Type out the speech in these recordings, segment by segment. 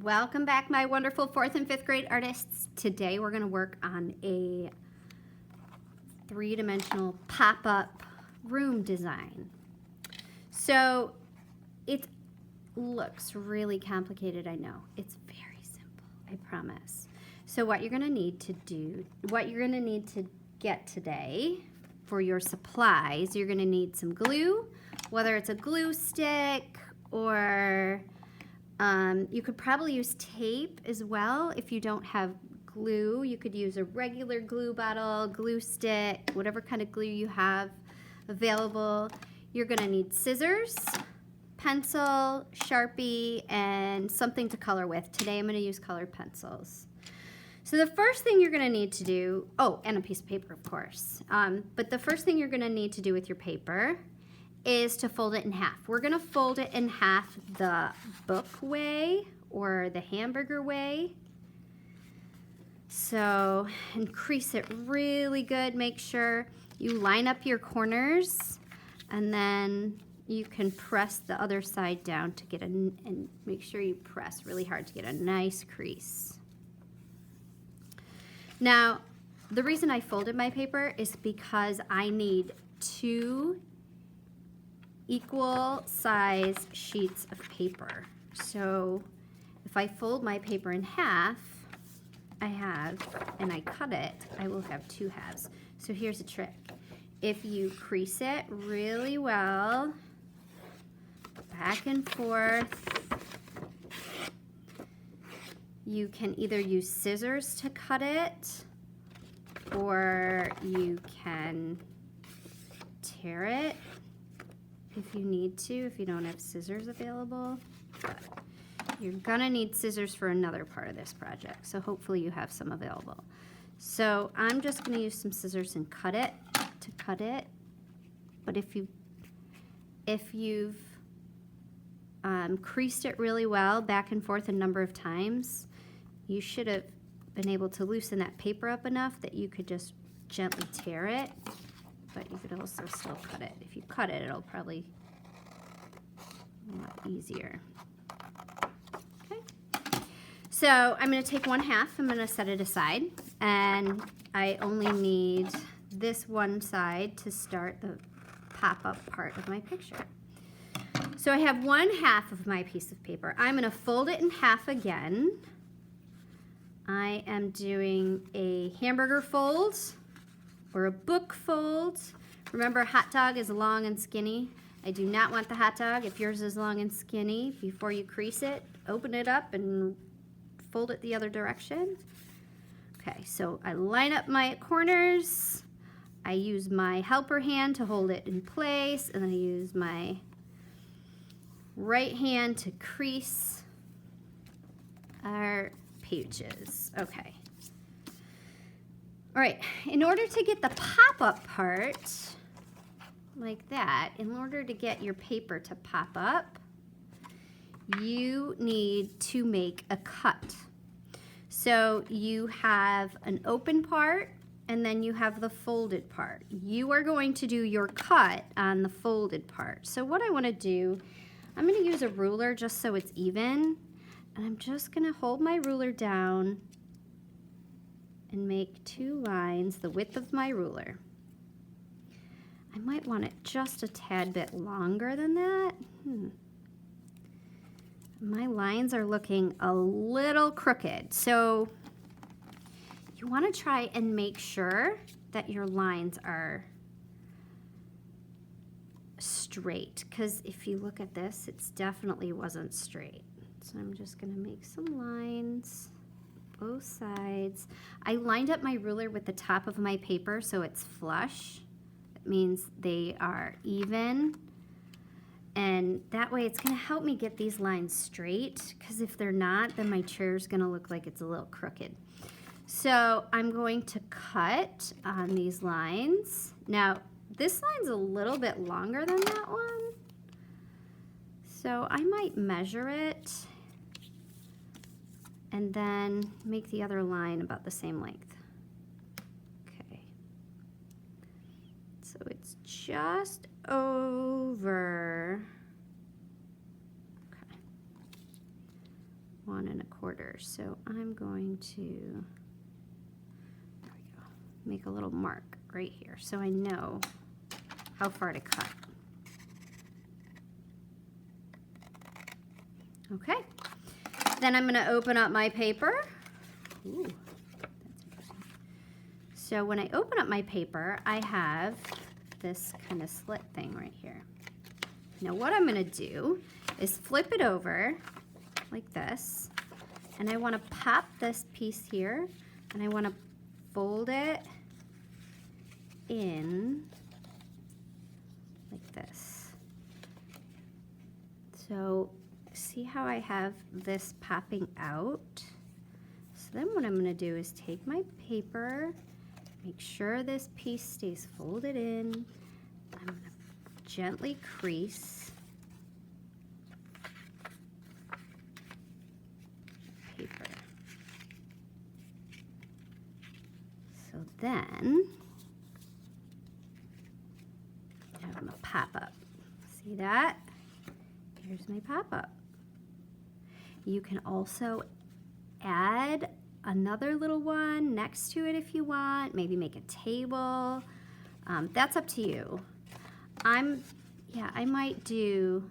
Welcome back, my wonderful 4th and 5th grade artists. Today we're going to work on a three-dimensional pop-up room design. So it looks really complicated, I know. It's very simple, I promise. So what you're going to need to get today for your supplies, you're going to need some glue, whether it's a glue stick or you could probably use tape as well. If you don't have glue, you could use a regular glue bottle, glue stick, whatever kind of glue you have available. You're going to need scissors, pencil, Sharpie, and something to color with. Today I'm going to use colored pencils. So the first thing you're going to need to do, oh, and a piece of paper, of course. But the first thing you're going to need to do with your paper is to fold it in half. We're going to fold it in half the book way or the hamburger way. So, and crease it really good. Make sure you line up your corners, and then you can press the other side down to get and make sure you press really hard to get a nice crease. Now, the reason I folded my paper is because I need 2 equal size sheets of paper. So if I fold my paper in half, and I cut it, I will have 2 halves. So here's a trick. If you crease it really well, back and forth, you can either use scissors to cut it, or you can tear it if you need to, if you don't have scissors available. But you're gonna need scissors for another part of this project, so hopefully you have some available. So I'm just gonna use some scissors and cut it. But if you've creased it really well back and forth a number of times, you should have been able to loosen that paper up enough that you could just gently tear it. But you could also still cut it. If you cut it, it'll probably be a lot easier. Okay. So I'm going to take 1/2. I'm going to set it aside. And I only need this one side to start the pop-up part of my picture. So I have 1/2 of my piece of paper. I'm going to fold it in half again. I am doing a hamburger fold or a book fold. Remember, hot dog is long and skinny. I do not want the hot dog. If yours is long and skinny, before you crease it, open it up and fold it the other direction. Okay, so I line up my corners. I use my helper hand to hold it in place, and then I use my right hand to crease our pages. Okay. All right, in order to get the pop-up part like that, in order to get your paper to pop up, you need to make a cut. So you have an open part, and then you have the folded part. You are going to do your cut on the folded part. So what I want to do, I'm going to use a ruler just so it's even, and I'm just going to hold my ruler down and make 2 lines the width of my ruler. I might want it just a tad bit longer than that. My lines are looking a little crooked, so you want to try and make sure that your lines are straight, because if you look at this, it definitely wasn't straight. So I'm just going to make some lines both sides. I lined up my ruler with the top of my paper so it's flush. It means they are even, and that way it's going to help me get these lines straight, because if they're not, then my chair is going to look like it's a little crooked. So I'm going to cut on these lines. Now this line's a little bit longer than that one, so I might measure it and then make the other line about the same length. Okay. So it's just over. Okay. 1¼ So I'm going to, there we go, make a little mark right here so I know how far to cut. Okay, then I'm going to open up my paper. Ooh, that's interesting. So when I open up my paper, I have this kind of slit thing right here. Now what I'm going to do is flip it over like this, and I want to pop this piece here, and I want to fold it in like this. So see how I have this popping out? So then what I'm going to do is take my paper, make sure this piece stays folded in. I'm going to gently crease paper. So then I have my pop-up. See that? Here's my pop-up. You can also add another little one next to it if you want. Maybe make a table. That's up to you. I might do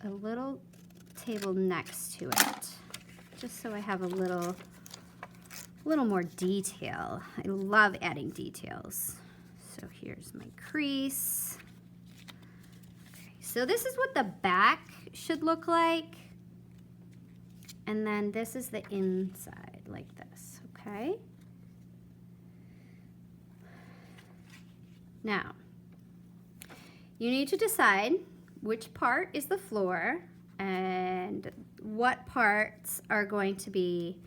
a little table next to it, just so I have a little more detail. I love adding details. So here's my crease. Okay, so this is what the back should look like. And then this is the inside, like this, okay? Now, you need to decide which part is the floor and what parts are going to be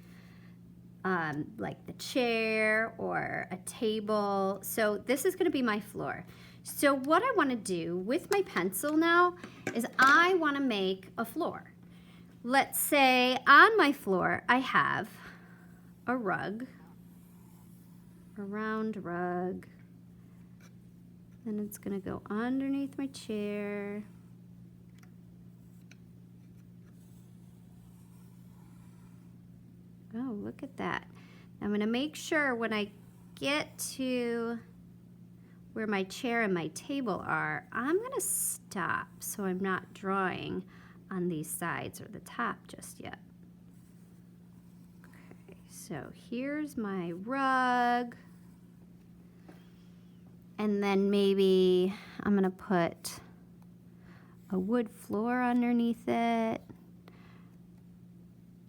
like the chair or a table. So this is going to be my floor. So what I want to do with my pencil now is I want to make a floor. Let's say on my floor I have a rug, a round rug. Then it's going to go underneath my chair. Oh, look at that. I'm going to make sure when I get to where my chair and my table are, I'm going to stop so I'm not drawing on these sides or the top just yet. Okay, so here's my rug. And then maybe I'm going to put a wood floor underneath it.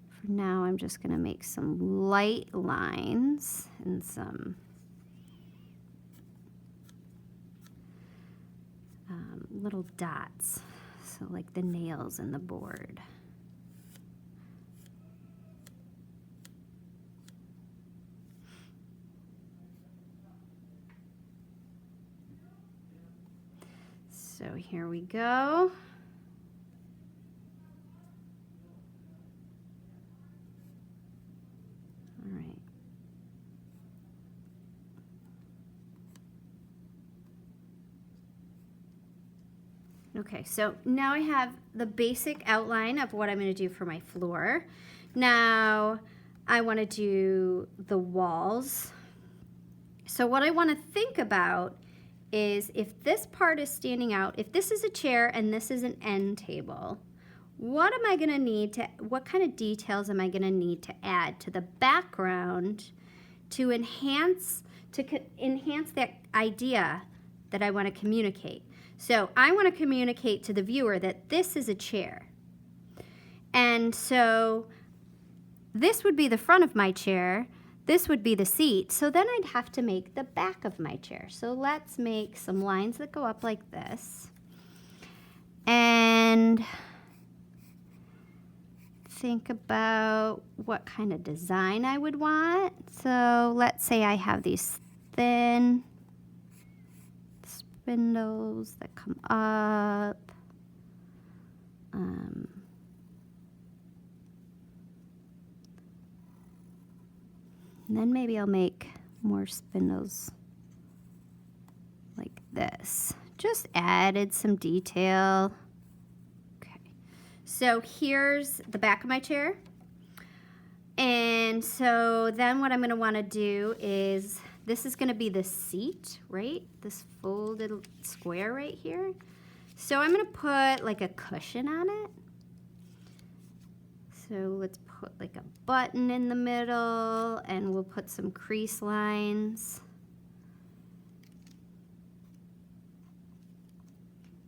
For now, I'm just going to make some light lines and some little dots, so like the nails in the board. So here we go. All right. Okay, so now I have the basic outline of what I'm going to do for my floor. Now I want to do the walls. So what I want to think about is if this part is standing out, if this is a chair and this is an end table, what am I going to need to, what kind of details am I going to need to add to the background to enhance that idea that I want to communicate? So I want to communicate to the viewer that this is a chair. And so this would be the front of my chair. This would be the seat. So then I'd have to make the back of my chair. So let's make some lines that go up like this. And think about what kind of design I would want. So let's say I have these thin spindles that come up. And then maybe I'll make more spindles like this. Just added some detail. So here's the back of my chair. And so then what I'm going to want to do is, this is going to be the seat, right? This folded square right here. So I'm going to put like a cushion on it. So let's put like a button in the middle, and we'll put some crease lines.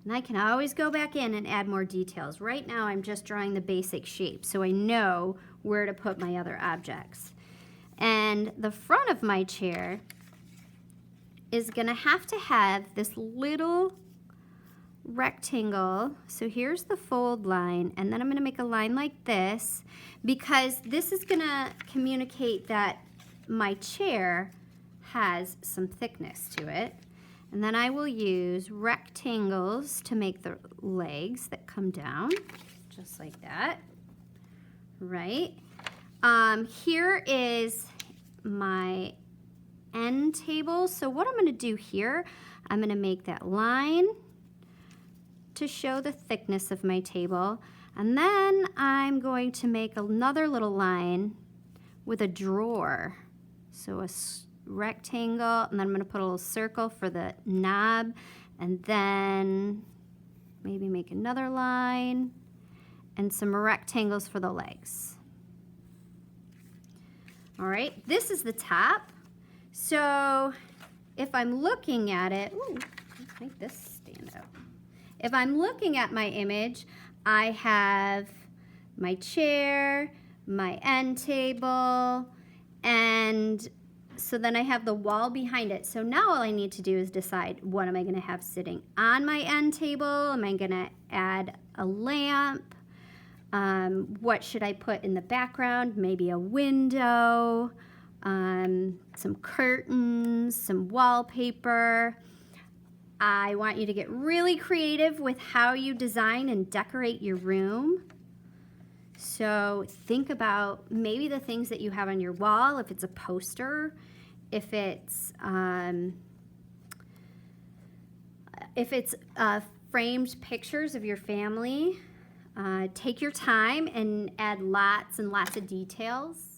And I can always go back in and add more details. Right now I'm just drawing the basic shape, so I know where to put my other objects. And the front of my chair is gonna have to have this little rectangle. So here's the fold line, and then I'm gonna make a line like this, because this is gonna communicate that my chair has some thickness to it. And then I will use rectangles to make the legs that come down, just like that, right? Here is my end table. So what I'm gonna do here, I'm gonna make that line to show the thickness of my table. And then I'm going to make another little line with a drawer. So a rectangle, and then I'm going to put a little circle for the knob, and then maybe make another line and some rectangles for the legs. All right, this is the top. So if I'm looking at it, ooh, let's make this stand out. If I'm looking at my image, I have my chair, my end table, and so then I have the wall behind it. So now all I need to do is decide, what am I going to have sitting on my end table? Am I going to add a lamp? What should I put in the background? Maybe a window, some curtains, some wallpaper. I want you to get really creative with how you design and decorate your room. So think about maybe the things that you have on your wall, if it's a poster, if it's framed pictures of your family. Take your time and add lots and lots of details.